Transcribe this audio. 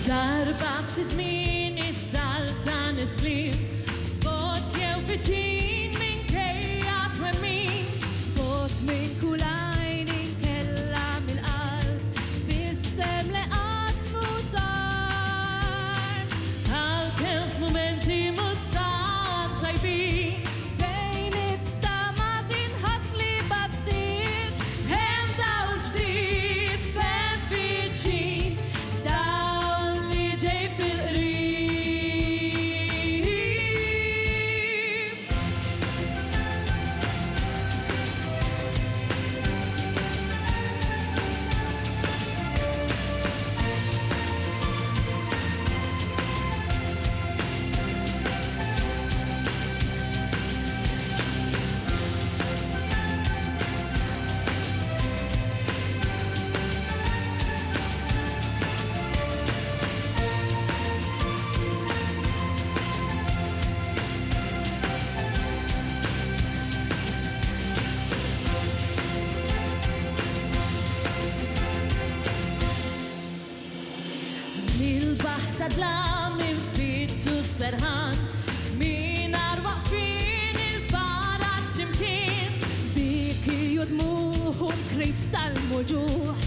Darba b'xi żmien iż-żalta nislim Bot jew viċin minkejja twemmin Bot minn kull għajn inkella mill-qalb Bissem li qatt mhu sar Għalkemm f'mumenti mhux tant tajbin Fejn it-tama tinħass li battit Hemm dawl ġdid fejn viċin Dawl li ġej fil-qrib Mil-baħ ta' dlam infittxu s-serħan Minar waqfin il-barat ximkien Biki judmuħu l-krib tal-muġuħ